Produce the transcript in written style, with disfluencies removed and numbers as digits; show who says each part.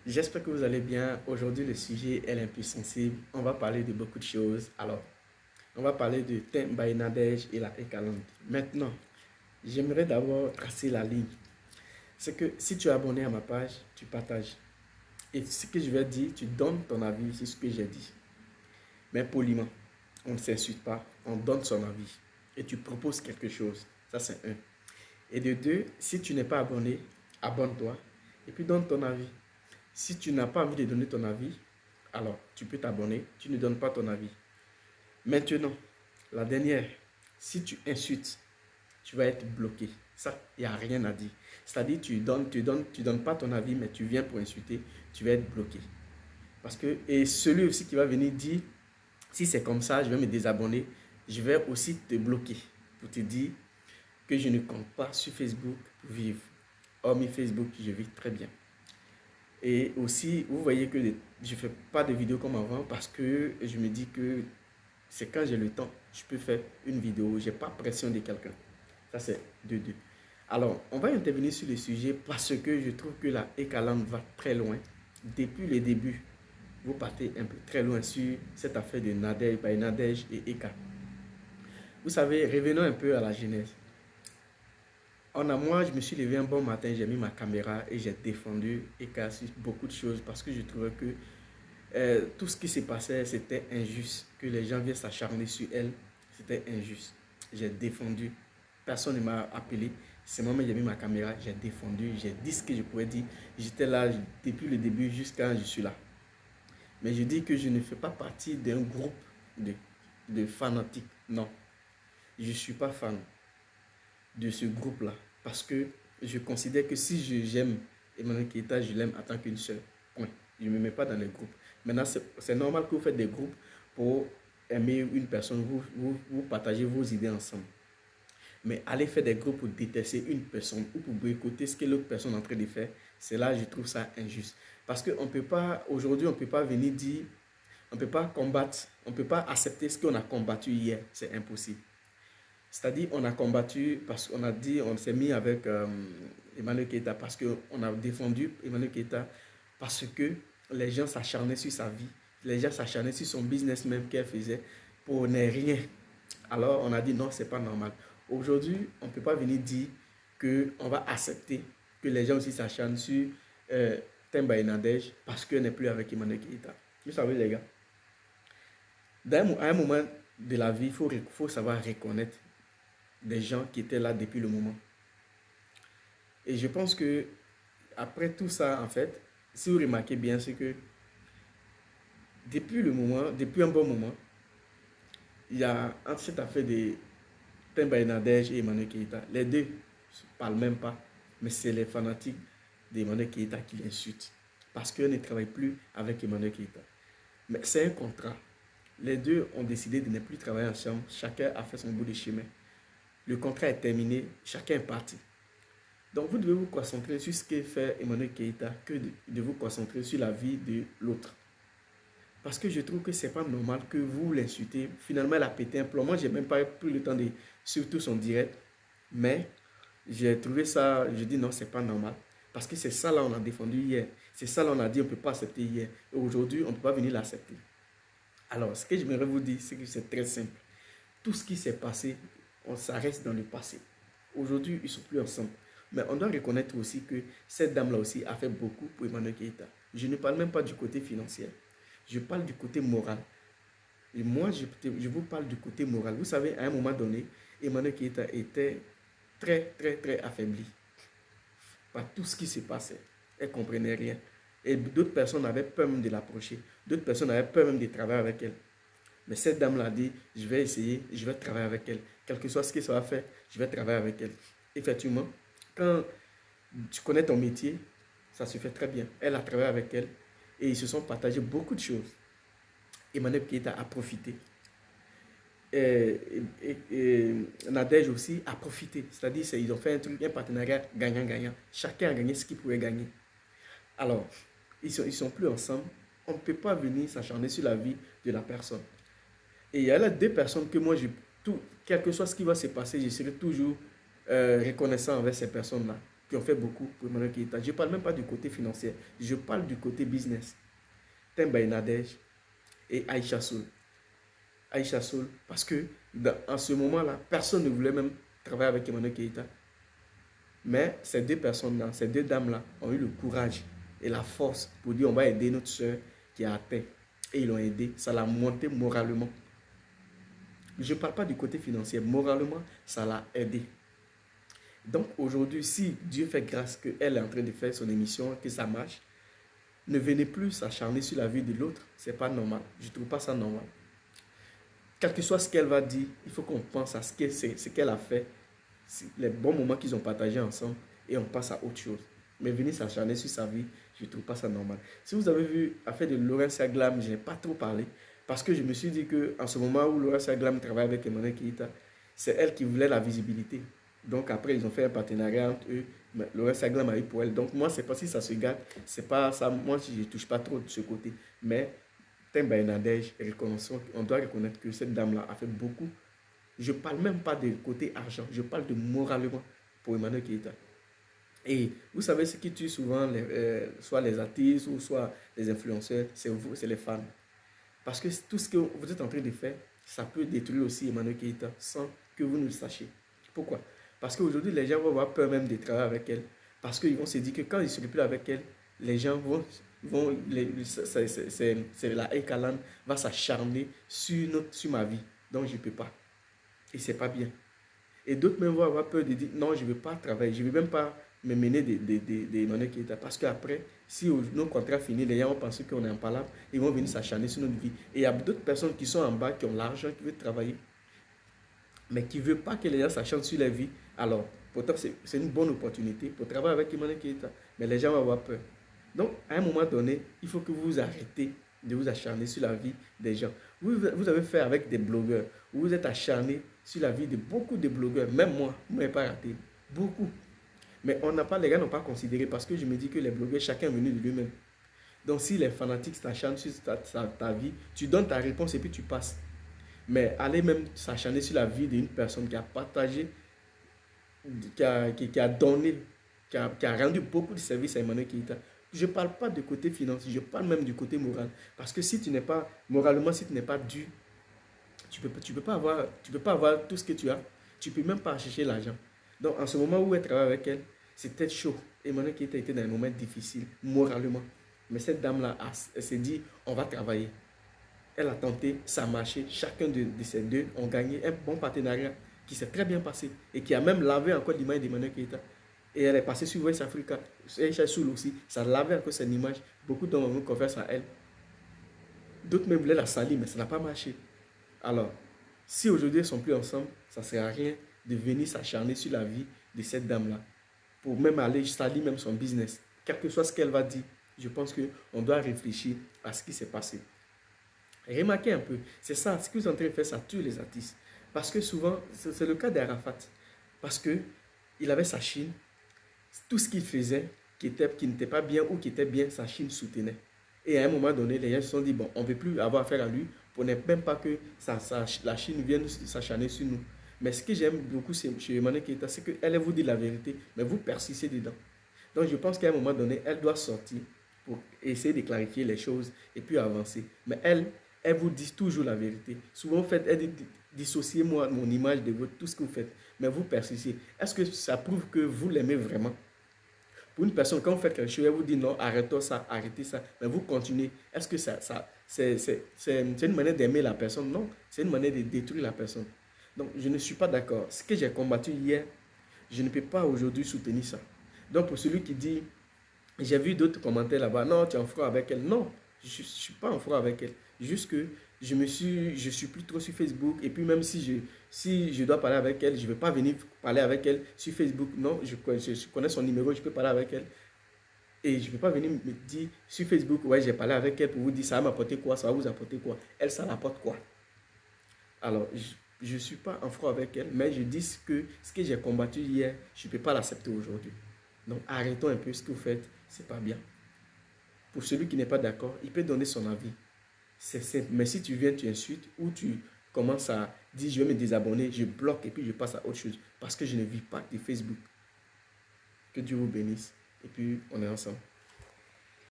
Speaker 1: J'espère que vous allez bien. Aujourd'hui, le sujet est un peu sensible. On va parler de beaucoup de choses. Alors, on va parler de Temba et Nadège et la Ekaland. Maintenant, j'aimerais d'abord tracer la ligne. C'est que si tu es abonné à ma page, tu partages. Et ce que je vais dire, tu donnes ton avis sur ce que j'ai dit. Mais poliment, on ne s'insulte pas, on donne son avis. Et tu proposes quelque chose. Ça, c'est un. Et de deux, si tu n'es pas abonné, abonne-toi et puis donne ton avis. Si tu n'as pas envie de donner ton avis, alors tu peux t'abonner, tu ne donnes pas ton avis. Maintenant, la dernière, si tu insultes, tu vas être bloqué. Ça, il n'y a rien à dire. C'est-à-dire, tu donnes pas ton avis, mais tu viens pour insulter, tu vas être bloqué. Parce que, et celui aussi qui va venir dire, si c'est comme ça, je vais me désabonner, je vais aussi te bloquer pour te dire que je ne compte pas sur Facebook pour vivre. Hormis Facebook, je vis très bien. Et aussi, vous voyez que je ne fais pas de vidéos comme avant parce que je me dis que c'est quand j'ai le temps, je peux faire une vidéo, je n'ai pas pression de quelqu'un. Ça, c'est de deux. Alors, on va intervenir sur le sujet parce que je trouve que la Ekaland va très loin. Depuis le début, vous partez un peu très loin sur cette affaire de Nadège et Eka. Vous savez, revenons un peu à la genèse. Moi, je me suis levé un bon matin, j'ai mis ma caméra et j'ai défendu Eka sur beaucoup de choses parce que je trouvais que tout ce qui s'est passé, c'était injuste. Que les gens viennent s'acharner sur elle, c'était injuste. J'ai défendu. Personne ne m'a appelé. C'est moi-même j'ai mis ma caméra, j'ai défendu, j'ai dit ce que je pouvais dire. J'étais là depuis le début jusqu'à je suis là. Mais je dis que je ne fais pas partie d'un groupe de, de fanatiques. Non, je ne suis pas fan de ce groupe-là. Parce que je considère que si j'aime Emmanuel Keita, je l'aime en tant qu'une seule. Point. Je ne me mets pas dans les groupes. Maintenant, c'est normal que vous faites des groupes pour aimer une personne, vous partagez vos idées ensemble. Mais aller faire des groupes pour détester une personne ou pour boycotter ce que l'autre personne est en train de faire, c'est là je trouve ça injuste. Parce qu'on peut pas, aujourd'hui, on ne peut pas venir dire, on ne peut pas combattre, on ne peut pas accepter ce qu'on a combattu hier. C'est impossible. C'est-à-dire, on a combattu parce qu'on a dit, on s'est mis avec Emmanuel Keita parce qu'on a défendu Emmanuel Keita parce que les gens s'acharnaient sur sa vie, les gens s'acharnaient sur son business même qu'elle faisait pour ne rien. Alors, on a dit non, c'est pas normal. Aujourd'hui, on ne peut pas venir dire qu'on va accepter que les gens aussi s'acharnent sur Temba et Nadège parce qu'elle n'est plus avec Emmanuel Keita. Vous savez, les gars, à un moment de la vie, faut savoir reconnaître des gens qui étaient là depuis le moment. Et je pense que après tout ça, en fait, si vous remarquez bien, c'est que depuis le moment, depuis un bon moment, il y a entre cette affaire de Temba et Nadège et Emmanuel Keita, les deux ne parlent même pas, mais c'est les fanatiques d'Emmanuel Keita qui l'insultent. Parce qu'eux ne travaillent plus avec Emmanuel Keita. Mais c'est un contrat. Les deux ont décidé de ne plus travailler ensemble. Chacun a fait son bout de chemin. Le contrat est terminé, chacun est parti. Donc vous devez vous concentrer sur ce que fait Emmanuel Keita que de vous concentrer sur la vie de l'autre. Parce que je trouve que c'est pas normal que vous l'insultez. Finalement, elle a pété un plomb. Moi, j'ai même pas pris le temps de surtout son direct. Mais j'ai trouvé ça, je dis non, c'est pas normal. Parce que c'est ça là on a défendu hier. C'est ça là on a dit on ne peut pas accepter hier. Et aujourd'hui, on ne peut pas venir l'accepter. Alors, ce que j'aimerais vous dire, c'est que c'est très simple. Tout ce qui s'est passé, ça reste dans le passé. Aujourd'hui, ils ne sont plus ensemble. Mais on doit reconnaître aussi que cette dame-là aussi a fait beaucoup pour Emmanuel Keita. Je ne parle même pas du côté financier. Je parle du côté moral. Et moi, je vous parle du côté moral. Vous savez, à un moment donné, Emmanuel Keita était très, très, très affaibli par tout ce qui se passait. Elle ne comprenait rien. Et d'autres personnes avaient peur même de l'approcher. D'autres personnes avaient peur même de travailler avec elle. Mais cette dame-là a dit, je vais essayer, je vais travailler avec elle. Quel que soit ce qu'elle sera fait, je vais travailler avec elle. Effectivement, quand tu connais ton métier, ça se fait très bien. Elle a travaillé avec elle et ils se sont partagés beaucoup de choses. Emmanuel Keita a profité. Et Nadège aussi a profité. C'est-à-dire qu'ils ont fait un truc, un partenariat gagnant-gagnant. Chacun a gagné ce qu'il pouvait gagner. Alors, ils sont plus ensemble. On ne peut pas venir s'acharner sur la vie de la personne. Et il y a là deux personnes que moi, quel que soit ce qui va se passer, je serai toujours reconnaissant envers ces personnes-là. qui ont fait beaucoup pour Emmanuel Keïta. Je ne parle même pas du côté financier, je parle du côté business. Temba Nadej et Aïcha Soul. Aïcha Soul, parce que en ce moment-là, personne ne voulait même travailler avec Emmanuel Keïta. Mais ces deux personnes-là, ces deux dames-là ont eu le courage et la force pour dire on va aider notre soeur qui a atteint. Et ils l'ont aidé, ça l'a monté moralement. Je ne parle pas du côté financier, moralement, ça l'a aidé. Donc aujourd'hui, si Dieu fait grâce qu'elle est en train de faire son émission, que ça marche, ne venez plus s'acharner sur la vie de l'autre. Ce n'est pas normal. Je ne trouve pas ça normal. Quel que soit ce qu'elle va dire, il faut qu'on pense à ce qu'elle a fait, les bons moments qu'ils ont partagés ensemble, et on passe à autre chose. Mais venir s'acharner sur sa vie, je ne trouve pas ça normal. Si vous avez vu l'affaire de Laurencia Glam, je n'ai pas trop parlé, parce que je me suis dit qu'en ce moment où Laurencia Glam travaille avec Emmanuel Keïta, c'est elle qui voulait la visibilité. Donc après, ils ont fait un partenariat entre eux. Laurencia Glam a eu pour elle. Donc moi, c'est pas si ça se gâte, c'est pas ça. Moi, je ne touche pas trop de ce côté. Mais Temba et Nadej, on doit reconnaître que cette dame-là a fait beaucoup. Je ne parle même pas de côté argent, je parle de moralement pour Emmanuel Keïta. Et vous savez, ce qui tue souvent, soit les artistes ou soit les influenceurs, c'est vous, c'est les fans. Parce que tout ce que vous êtes en train de faire, ça peut détruire aussi Emmanuel Keïta sans que vous ne le sachiez. Pourquoi? Parce qu'aujourd'hui, les gens vont avoir peur même de travailler avec elle. Parce qu'ils vont se dire que quand ils ne seront plus avec elle, les gens c'est la Ekalan va s'acharner sur ma vie. Donc, je ne peux pas. Et ce n'est pas bien. Et d'autres même vont avoir peur de dire non, je ne veux pas travailler, je ne veux même pas me mener des Emmanuel Keïta. Parce qu'après, si nos contrats finissent, les gens vont penser qu'on est en palabre, ils vont venir s'acharner sur notre vie. Et il y a d'autres personnes qui sont en bas, qui ont l'argent, qui veulent travailler, mais qui ne veulent pas que les gens s'acharnent sur leur vie. Alors, pourtant, c'est une bonne opportunité pour travailler avec Emmanuel Keïta, mais les gens vont avoir peur. Donc, à un moment donné, il faut que vous arrêtez de vous acharner sur la vie des gens. Vous avez fait avec des blogueurs, vous êtes acharné sur la vie de beaucoup de blogueurs, même moi, vous ne m'avez pas raté, beaucoup. Mais les gars n'ont pas considéré parce que je me dis que les blogueurs, chacun est venu de lui-même. Donc si les fanatiques s'acharnent sur ta vie, tu donnes ta réponse et puis tu passes. Mais aller même s'acharner sur la vie d'une personne qui a partagé, qui a donné, qui a rendu beaucoup de services à Emmanuel Keïta. Je ne parle pas du côté financier, je parle même du côté moral. Parce que si tu n'es pas, moralement, si tu n'es pas dû, tu peux pas avoir tout ce que tu as. Tu ne peux même pas chercher l'argent. Donc, en ce moment où elle travaille avec elle, c'était chaud. Emmanuel Keïta était dans un moment difficile, moralement. Mais cette dame-là, elle s'est dit, on va travailler. Elle a tenté, ça a marché. Chacun de ces deux ont gagné un bon partenariat qui s'est très bien passé et qui a même lavé encore l'image d'Emmanuel Keïta. Et elle est passée sur West Africa. Aïcha Soul aussi, ça lavait encore son image. Beaucoup d'hommes ont confiance à elle. D'autres même voulaient la salir, mais ça n'a pas marché. Alors, si aujourd'hui ils ne sont plus ensemble, ça ne sert à rien de venir s'acharner sur la vie de cette dame-là. Pour même aller salir même son business. Quel que soit ce qu'elle va dire, je pense qu'on doit réfléchir à ce qui s'est passé. Remarquez un peu, c'est ça, ce que vous êtes en train de faire, ça tue les artistes. Parce que souvent, c'est le cas d'Arafat. Parce qu'il avait sa Chine, tout ce qu'il faisait qui n'était pas bien ou qui était bien, sa Chine soutenait. Et à un moment donné, les gens se sont dit, bon, on ne veut plus avoir affaire à lui, pour ne même pas que la Chine vienne s'acharner sur nous. Mais ce que j'aime beaucoup chez Emmanuel Keïta, c'est qu'elle vous dit la vérité, mais vous persistez dedans. Donc je pense qu'à un moment donné, elle doit sortir pour essayer de clarifier les choses et puis avancer. Mais elle vous dit toujours la vérité. Souvent, elle dit, dissociez moi mon image de tout ce que vous faites, mais vous persistez. Est-ce que ça prouve que vous l'aimez vraiment? Pour une personne, quand vous faites quelque chose, elle vous dit non, arrêtez ça, mais vous continuez. Est-ce que c'est une manière d'aimer la personne? Non, c'est une manière de détruire la personne. Donc, je ne suis pas d'accord. Ce que j'ai combattu hier, je ne peux pas aujourd'hui soutenir ça. Donc, pour celui qui dit, j'ai vu d'autres commentaires là-bas, non, tu es en froid avec elle. Non, je ne suis pas en froid avec elle. Juste que je suis plus trop sur Facebook. Et puis même si je dois parler avec elle, je ne vais pas venir parler avec elle sur Facebook. Non, je connais son numéro, je peux parler avec elle. Et je ne peux pas venir me dire sur Facebook, ouais, j'ai parlé avec elle pour vous dire ça va m'apporter quoi, ça va vous apporter quoi. Elle, ça m'apporte quoi? Alors, je ne suis pas en froid avec elle, mais je dis que ce que j'ai combattu hier, je ne peux pas l'accepter aujourd'hui. Donc, arrêtons un peu ce que vous faites, ce n'est pas bien. Pour celui qui n'est pas d'accord, il peut donner son avis. C'est simple. Mais si tu viens, tu insultes ou tu commences à dire je vais me désabonner, je bloque et puis je passe à autre chose. Parce que je ne vis pas de Facebook. Que Dieu vous bénisse. Et puis, on est ensemble.